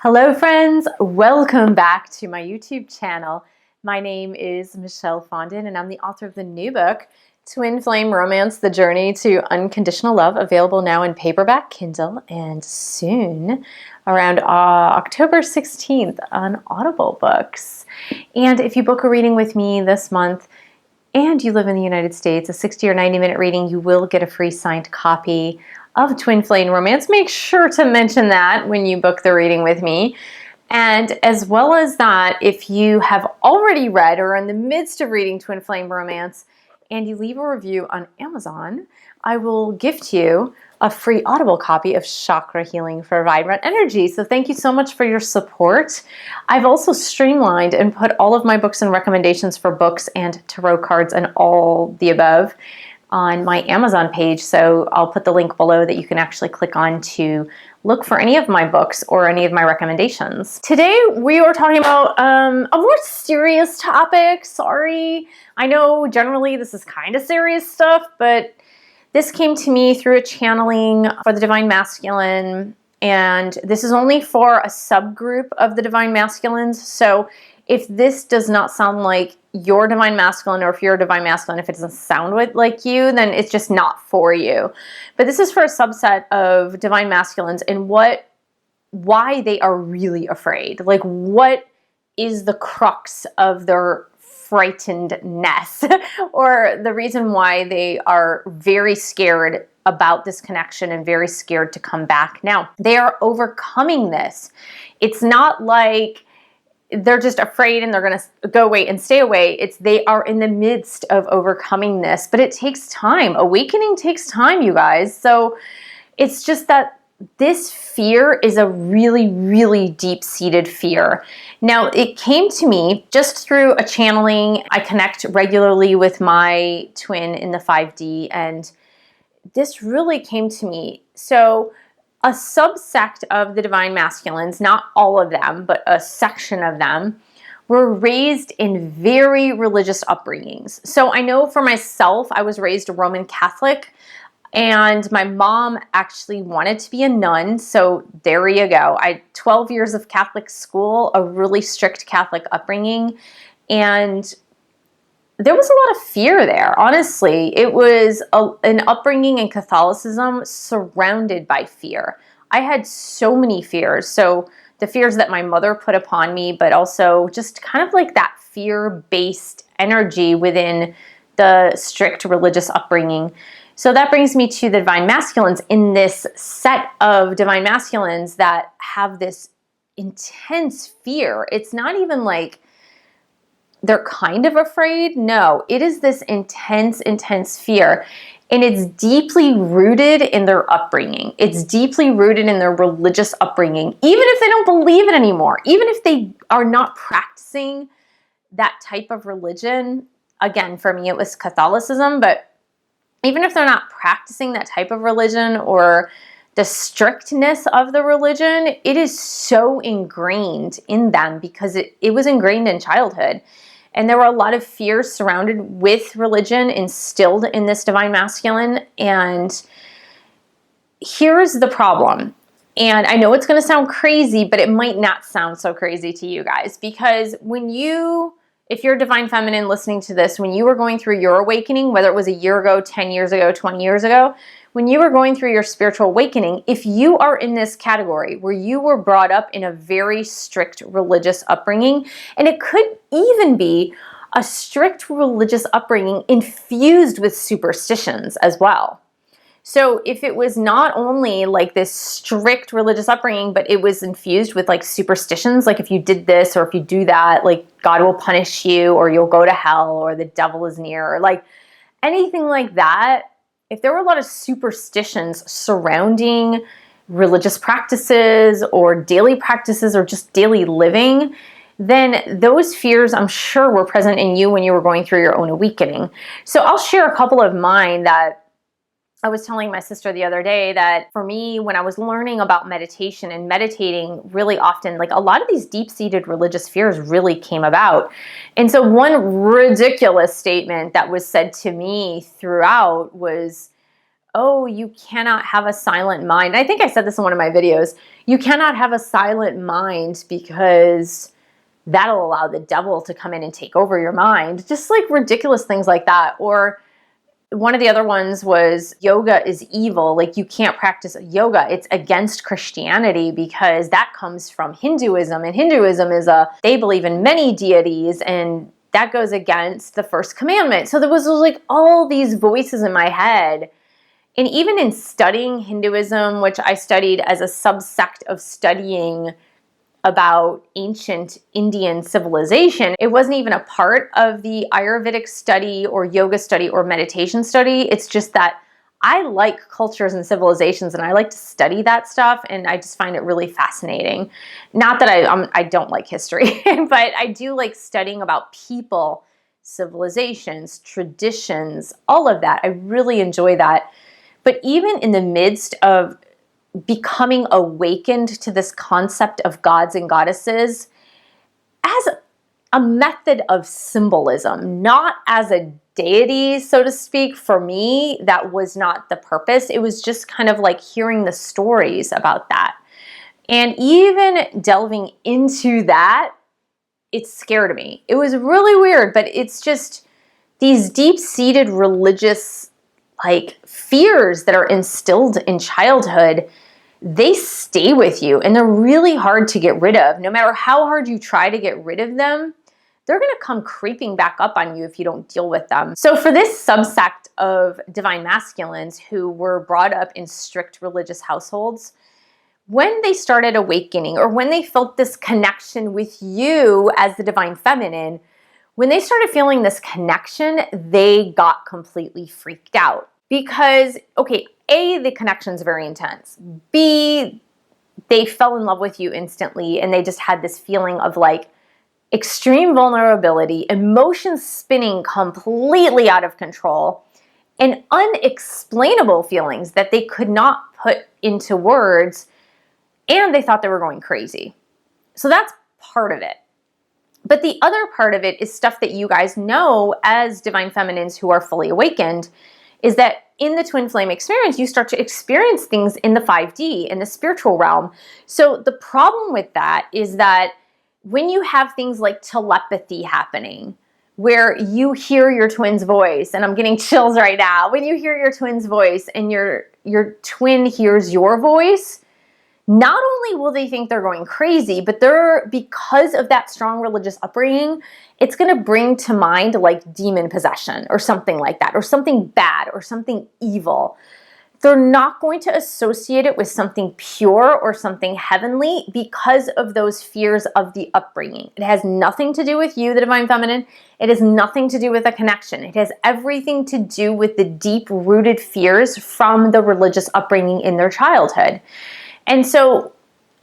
Hello friends, welcome back to my YouTube channel. My name is Michelle Fondin and I'm the author of the new book, Twin Flame Romance, The Journey to Unconditional Love, available now in paperback, Kindle, and soon around October 16th on Audible books. And if you book a reading with me this month and you live in the United States, a 60 or 90 minute reading, you will get a free signed copy of Twin Flame Romance. Make sure to mention that when you book the reading with me. And as well as that, if you have already read or are in the midst of reading Twin Flame Romance and you leave a review on Amazon, I will gift you a free Audible copy of Chakra Healing for Vibrant Energy. So thank you so much for your support. I've also streamlined and put all of my books and recommendations for books and tarot cards and all the above on my Amazon page. So I'll put the link below that you can actually click on to look for any of my books or any of my recommendations. Today we are talking about a more serious topic. Sorry. I know generally this is kind of serious stuff, but this came to me through a channeling for the Divine Masculine, and this is only for a subgroup of the Divine Masculines. So if this does not sound like your Divine Masculine, or if you're a Divine Masculine, if it doesn't sound like you, then it's just not for you. But this is for a subset of Divine Masculines and why they are really afraid. Like, what is the crux of their frightenedness or the reason why they are very scared about this connection and very scared to come back. Now, they are overcoming this. It's not like they're just afraid and they're going to go away and stay away. They are in the midst of overcoming this, but it takes time. Awakening takes time, you guys. So it's just that this fear is a really, really deep-seated fear. Now, it came to me just through a channeling. I connect regularly with my twin in the 5D, and this really came to me. So a subsect of the Divine Masculines, not all of them, but a section of them, were raised in very religious upbringings. So I know for myself, I was raised a Roman Catholic, and my mom actually wanted to be a nun. So there you go. 12 years of Catholic school, a really strict Catholic upbringing, and there was a lot of fear there. Honestly, it was an upbringing in Catholicism surrounded by fear. I had so many fears. So the fears that my mother put upon me, but also just kind of like that fear-based energy within the strict religious upbringing. So that brings me to the Divine Masculines in this set of Divine Masculines that have this intense fear. It's not even like they're kind of afraid. No, it is this intense, intense fear. And it's deeply rooted in their upbringing. It's deeply rooted in their religious upbringing, even if they don't believe it anymore, even if they are not practicing that type of religion. Again, for me, it was Catholicism, but even if they're not practicing that type of religion or the strictness of the religion, it is so ingrained in them because it was ingrained in childhood. And there were a lot of fears surrounded with religion instilled in this Divine Masculine. And here's the problem. And I know it's going to sound crazy, but it might not sound so crazy to you guys. Because if you're a Divine Feminine listening to this, when you were going through your awakening, whether it was a year ago, 10 years ago, 20 years ago, when you were going through your spiritual awakening, if you are in this category where you were brought up in a very strict religious upbringing, and it could even be a strict religious upbringing infused with superstitions as well. So if it was not only like this strict religious upbringing, but it was infused with like superstitions, like if you did this or if you do that, like God will punish you or you'll go to hell or the devil is near, or like anything like that. If there were a lot of superstitions surrounding religious practices or daily practices or just daily living, then those fears, I'm sure, were present in you when you were going through your own awakening. So I'll share a couple of mine that I was telling my sister the other day that for me, when I was learning about meditation and meditating really often, like a lot of these deep-seated religious fears really came about. And so one ridiculous statement that was said to me throughout was, oh, you cannot have a silent mind. I think I said this in one of my videos. You cannot have a silent mind because that'll allow the devil to come in and take over your mind. Just like ridiculous things like that. Or one of the other ones was yoga is evil. Like, you can't practice yoga. It's against Christianity because that comes from Hinduism. And Hinduism is they believe in many deities, and that goes against the first commandment. So there was like all these voices in my head. And even in studying Hinduism, which I studied as a subsect of studying about ancient Indian civilization, it wasn't even a part of the Ayurvedic study or yoga study or meditation study. It's just that I like cultures and civilizations, and I like to study that stuff, and I just find it really fascinating. Not that I don't like history, but I do like studying about people, civilizations, traditions, all of that. I really enjoy that. But even in the midst of becoming awakened to this concept of gods and goddesses as a method of symbolism, not as a deity, so to speak, for me, that was not the purpose. It was just kind of like hearing the stories about that. And even delving into that, it scared me. It was really weird, but it's just these deep-seated religious like fears that are instilled in childhood. They stay with you, and they're really hard to get rid of. No matter how hard you try to get rid of them, they're going to come creeping back up on you if you don't deal with them. So for this subsect of divine masculines who were brought up in strict religious households, when they started awakening, or when they felt this connection with you as the divine feminine, when they started feeling this connection, they got completely freaked out. Because, okay, A, the connection's very intense. B, they fell in love with you instantly, and they just had this feeling of like extreme vulnerability, emotions spinning completely out of control, and unexplainable feelings that they could not put into words, and they thought they were going crazy. So that's part of it. But the other part of it is stuff that you guys know as divine feminines who are fully awakened, is that in the twin flame experience, you start to experience things in the 5D, in the spiritual realm. So the problem with that is that when you have things like telepathy happening, where you hear your twin's voice, and I'm getting chills right now, when you hear your twin's voice and your twin hears your voice, not only will they think they're going crazy, but because of that strong religious upbringing, it's going to bring to mind like demon possession or something like that, or something bad or something evil. They're not going to associate it with something pure or something heavenly because of those fears of the upbringing. It has nothing to do with you, the divine feminine. It has nothing to do with a connection. It has everything to do with the deep-rooted fears from the religious upbringing in their childhood. And so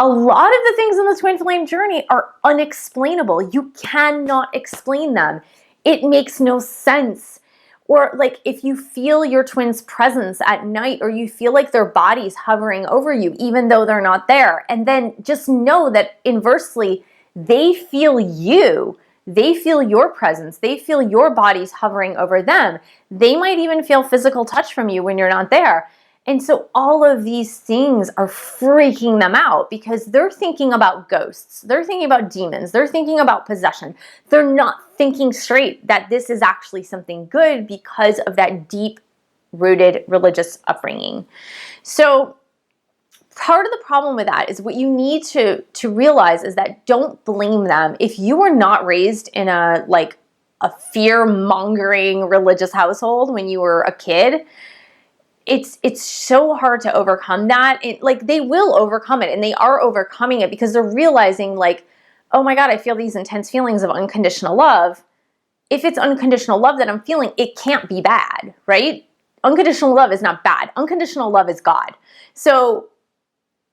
a lot of the things in the twin flame journey are unexplainable. You cannot explain them. It makes no sense. Or like if you feel your twin's presence at night, or you feel like their body's hovering over you, even though they're not there, and then just know that inversely, they feel you. They feel your presence. They feel your body's hovering over them. They might even feel physical touch from you when you're not there. And so all of these things are freaking them out because they're thinking about ghosts. They're thinking about demons. They're thinking about possession. They're not thinking straight that this is actually something good because of that deep-rooted religious upbringing. So part of the problem with that is what you need to realize is that don't blame them. If you were not raised in a fear-mongering religious household when you were a kid, it's so hard to overcome that. They will overcome it, and they are overcoming it because they're realizing like, oh my God, I feel these intense feelings of unconditional love. If it's unconditional love that I'm feeling, it can't be bad, right? Unconditional love is not bad. Unconditional love is God. So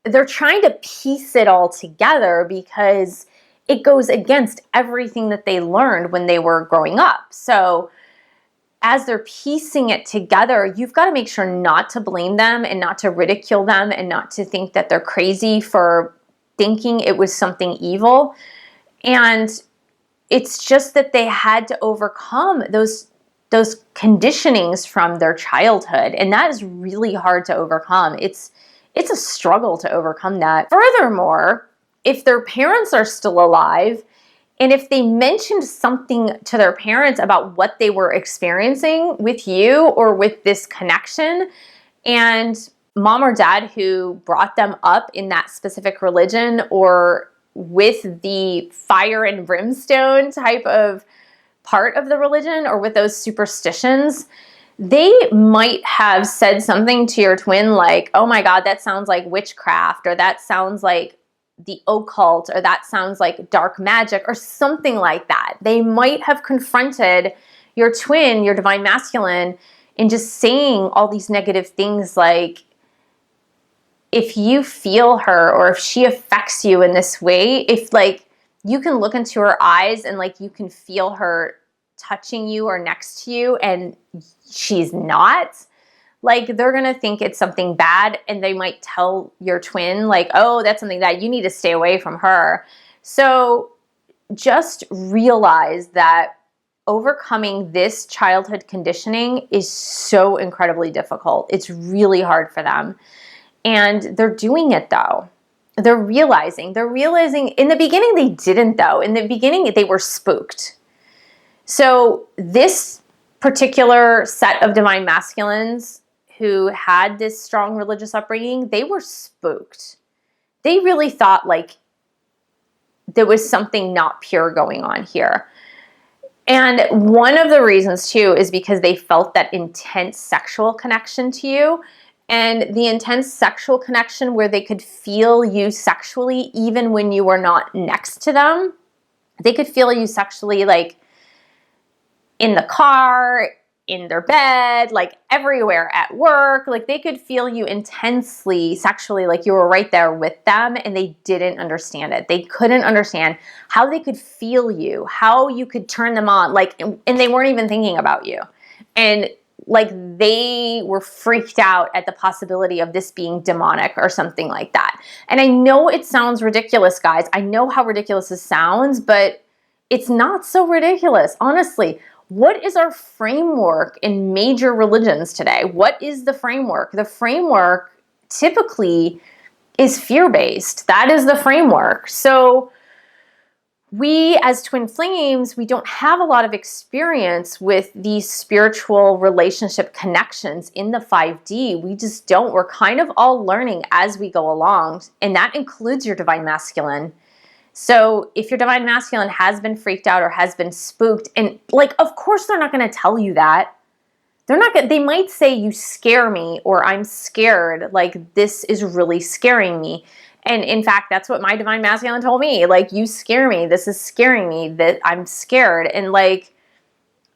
they're trying to piece it all together because it goes against everything that they learned when they were growing up. So as they're piecing it together, you've got to make sure not to blame them and not to ridicule them and not to think that they're crazy for thinking it was something evil. And it's just that they had to overcome those conditionings from their childhood. And that is really hard to overcome. It's a struggle to overcome that. Furthermore, if their parents are still alive, and if they mentioned something to their parents about what they were experiencing with you or with this connection, and mom or dad who brought them up in that specific religion or with the fire and brimstone type of part of the religion or with those superstitions, they might have said something to your twin like, oh my God, that sounds like witchcraft, or that sounds like the occult, or that sounds like dark magic, or something like that. They might have confronted your twin, your divine masculine, in just saying all these negative things like, if you feel her or if she affects you in this way, if like you can look into her eyes and like you can feel her touching you or next to you and she's not, like they're going to think it's something bad, and they might tell your twin like, oh, that's something that you need to stay away from her. So just realize that overcoming this childhood conditioning is so incredibly difficult. It's really hard for them. And they're doing it though. They're realizing in the beginning they didn't though. In the beginning they were spooked. So this particular set of divine masculines who had this strong religious upbringing, they were spooked. They really thought like there was something not pure going on here. And one of the reasons too is because they felt that intense sexual connection to you, and the intense sexual connection where they could feel you sexually even when you were not next to them. They could feel you sexually like in the car, in their bed, like everywhere at work. Like they could feel you intensely sexually, like you were right there with them, and they didn't understand it. They couldn't understand how they could feel you, how you could turn them on, like, and they weren't even thinking about you. And like they were freaked out at the possibility of this being demonic or something like that. And I know it sounds ridiculous, guys. I know how ridiculous this sounds, but it's not so ridiculous. Honestly, what is our framework in major religions today? What is the framework? The framework typically is fear-based. That is the framework. So we as twin flames, we don't have a lot of experience with these spiritual relationship connections in the 5D. We just don't. We're kind of all learning as we go along, and that includes your divine masculine. So if your divine masculine has been freaked out or has been spooked, and like, of course they're not going to tell you that. They're not going to, they might say, you scare me, or I'm scared, like this is really scaring me. And in fact, that's what my divine masculine told me. Like, you scare me. This is scaring me, that I'm scared. And like,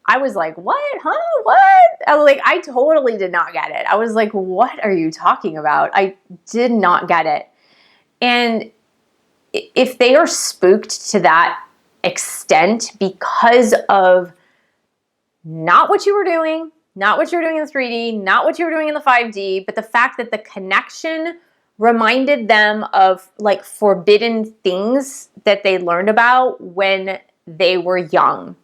I was like, what? Huh? What? I was like, I totally did not get it. I was like, what are you talking about? I did not get it. And if they are spooked to that extent because of not what you were doing, not what you were doing in the 3D, not what you were doing in the 5D, but the fact that the connection reminded them of like forbidden things that they learned about when they were young.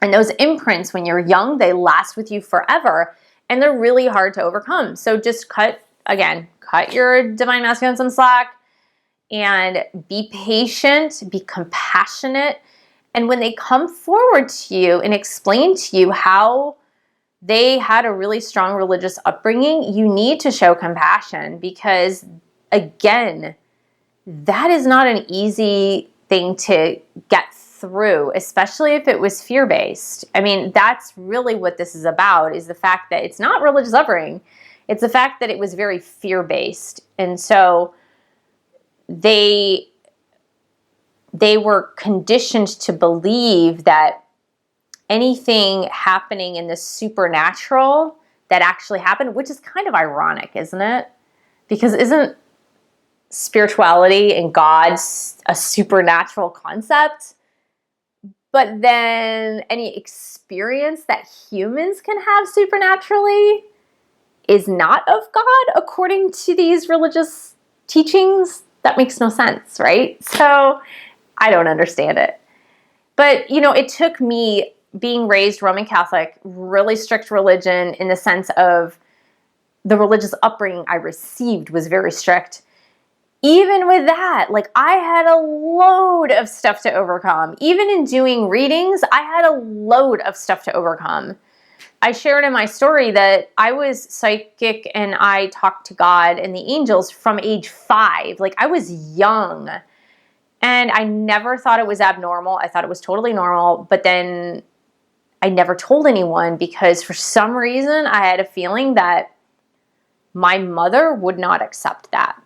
And those imprints when you're young, they last with you forever, and they're really hard to overcome. So just cut your divine masculine some slack and be patient, be compassionate. And when they come forward to you and explain to you how they had a really strong religious upbringing, you need to show compassion, because again, that is not an easy thing to get through, especially if it was fear-based. I mean, that's really what this is about, is the fact that it's not religious upbringing. It's the fact that it was very fear-based. And so they were conditioned to believe that anything happening in the supernatural that actually happened, which is kind of ironic, isn't it? Because isn't spirituality and God's a supernatural concept? But then any experience that humans can have supernaturally is not of God, according to these religious teachings? That makes no sense, right? So I don't understand it. But, you know, it took me being raised Roman Catholic, really strict religion in the sense of the religious upbringing I received was very strict. Even with that, like, I had a load of stuff to overcome. Even in doing readings, I had a load of stuff to overcome. I shared in my story that I was psychic and I talked to God and the angels from age 5. Like, I was young. And I never thought it was abnormal. I thought it was totally normal. But then I never told anyone because for some reason I had a feeling that my mother would not accept that.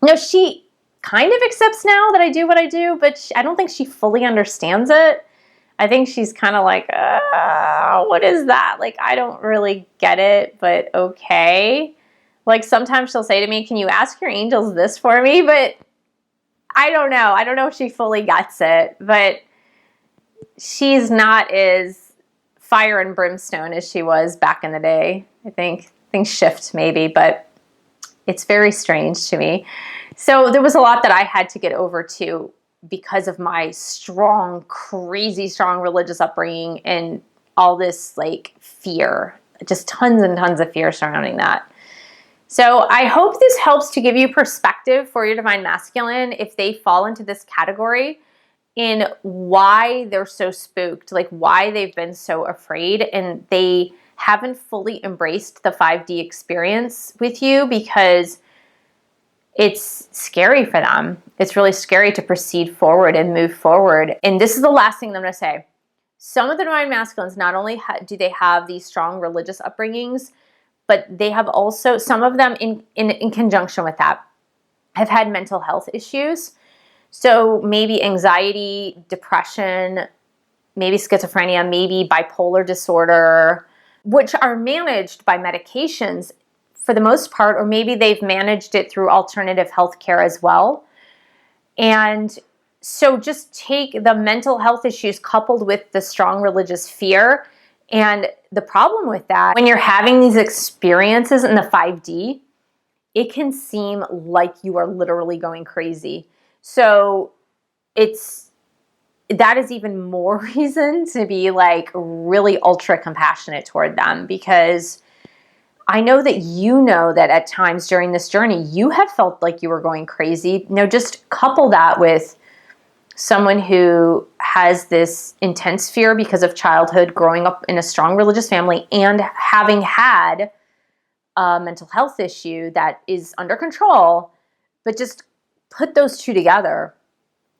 No, she kind of accepts now that I do what I do, but I don't think she fully understands it. I think she's kind of like, what is that? Like, I don't really get it, but okay. Like, sometimes she'll say to me, can you ask your angels this for me? But I don't know. I don't know if she fully gets it, but she's not as fire and brimstone as she was back in the day. I think things shift maybe, but it's very strange to me. So there was a lot that I had to get over too because of my strong, crazy strong religious upbringing and all this like fear, just tons and tons of fear surrounding that. So I hope this helps to give you perspective for your divine masculine if they fall into this category in why they're so spooked, like why they've been so afraid and they haven't fully embraced the 5D experience with you because it's scary for them. It's really scary to proceed forward and move forward. And this is the last thing I'm going to say. Some of the divine masculines, not only do they have these strong religious upbringings, but they have also, some of them in conjunction with that, have had mental health issues. So maybe anxiety, depression, maybe schizophrenia, maybe bipolar disorder, which are managed by medications for the most part, or maybe they've managed it through alternative health care as well. And so just take the mental health issues coupled with the strong religious fear. And the problem with that, when you're having these experiences in the 5D, it can seem like you are literally going crazy. So that is even more reason to be like really ultra compassionate toward them, because I know that at times during this journey, you have felt like you were going crazy. Now, just couple that with someone who has this intense fear because of childhood, growing up in a strong religious family, and having had a mental health issue that is under control, but just put those two together,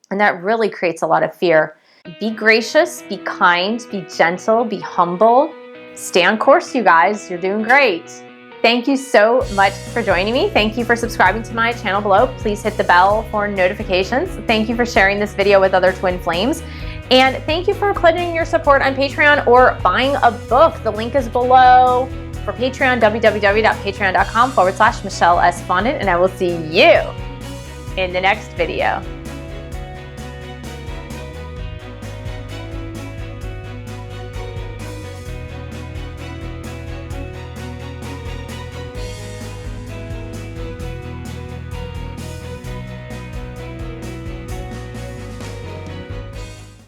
and that really creates a lot of fear. Be gracious, be kind, be gentle, be humble. Stay on course, you guys. You're doing great. Thank you so much for joining me. Thank you for subscribing to my channel below. Please hit the bell for notifications. Thank you for sharing this video with other twin flames. And thank you for pledging your support on Patreon or buying a book. The link is below for Patreon, www.patreon.com/Michelle S. Fondin. And I will see you in the next video.